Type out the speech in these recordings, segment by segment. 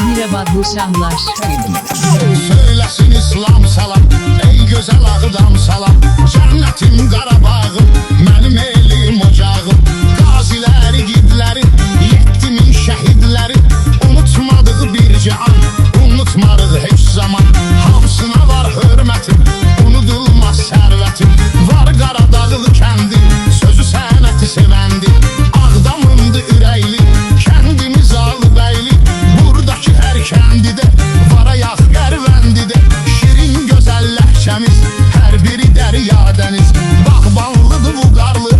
Sabirabadlı Şahlar. Söylesin İslam salam, ey güzel ağdam salam. Cennetim Qarabağım, mənim elim ocağım. Qaziləri, gidləri, 7000 şəhidləri. Unutmadığı bir can, unutmarıq heç zaman. Hamsına var hörmətim, unudulmaz sərvətim. Var Qaradağlı kəndi, sözü sənəti sevəndi. Ağdamındı ürəkli, kəndimiz Alıbəyli. Buradakı hər kəndidə var ayaq qərvəndidə. Şirin gözəl ləhcəmiz, hər biri dərya dəniz. Bağbanlıdır bu qarlı,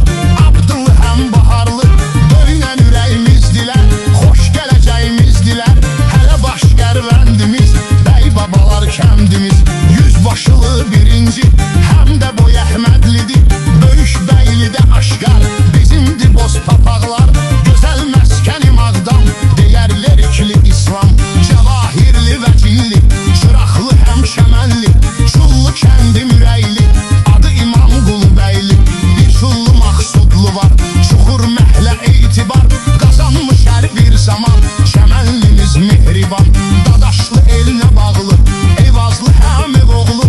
abdıllı həm baharlı. Döynən ürəyimiz dilər, xoş gələcəyimiz dilər. Hələ baş qərvəndimiz, bəy babalar kəndimiz. Yüzbaşılı birinci, həm də boy Əhmədlidir. Böyük bəylidə aşqar, bizimdir boz papaqlar. Gözəl məskənim Ağdam, deyərlər ikili İslam. Cəvahirli və cilli, çıraqlı həm şəməlli. Çullu kəndim ürəkli, adı İmam Qulubəyli. Bir çullu Maqsudlu var, çuxur məhlə etibar. Qazanmış hər bir zaman, şəməllimiz mehriban. Dadaşlı elinə bağlı, Eyvazlı həm ev oğlu.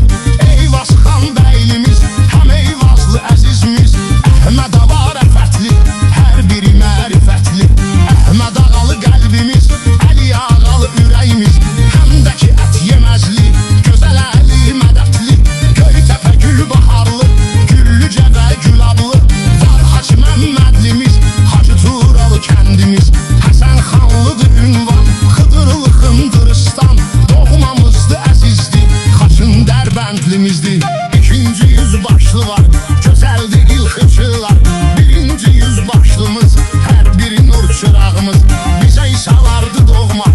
Eyvaz xan bəylimiz, həm Eyvazlı əzizimiz. Əhməd ağa rəfətli, hər biri mərifətli. Əhməd ağalı qəlbimiz, Əli ağalı ürəyimiz. Həm də ki ət yeməzli, gözəl əli mədətli. Göytəpə gül baharlı, güllücə və gülablı. Var Hacı Məmmədlimiz, Hacı Turalı kəndimiz. Həsən xanlıdır ünvan, Xıdırlı Xındırıstan. Doğmamızdı əzizdi, Xaçın Dərbəndlimizdi. İkinci yüzbaşlı var, gözəldir ilxıçılar. Birinci yüzbaşlımız, hər biri nur çırağımız. Bizə isalardı doğma,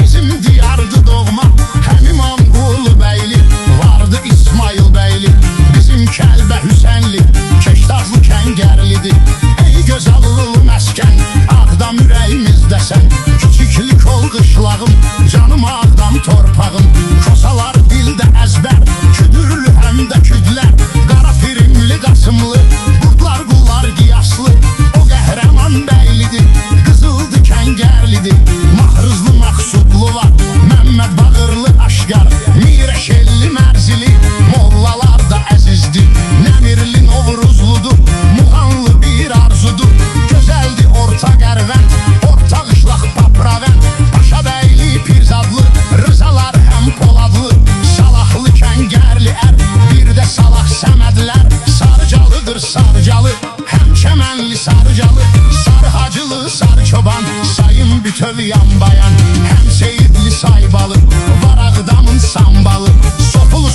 bizim diyardı doğma. Həm İmam Qulubəyli, vardı İsmail bəyli. Bizim Kəlbə Hüsənli, Keşdazlı Kəngərlidir. Ey gözəllı məskən, Ağdam ürəyimizdəsən. Kiçiklik ol qışlağım, canım Ağdam torpağım. Kosalar dildə əzbər, küdürlü həm də küdlər. Qara pirimli Qasımlı, qurtlar qullar qiyaslı. O qəhrəman bəylidir, qızıldı Kəngərlidir. Mahrızlı Maqsudlu var, Məmməd Bağırlı aşqar. Mirəşelli Mərzili, mollalar da əzizdir. Nəmirli Novruzludur, Muğanlı bir arzudur. Gözəldi Orta Qərvənd, Orta Qışlaq Papravənd. Paşa bəyli Pirzadlı, Rızalar həm Poladlı. Salahlı Kəngərli ər, bir də Salah Səmədlər. Sarıcalıdır Sarıcalı, həm Çəmənli Sarıcalı. Sarı Hacılı Sarı Çoban, sayın bütöv yan bayan. Həm Seyidli Saybalı, var Ağdamın sambalı. Sopulu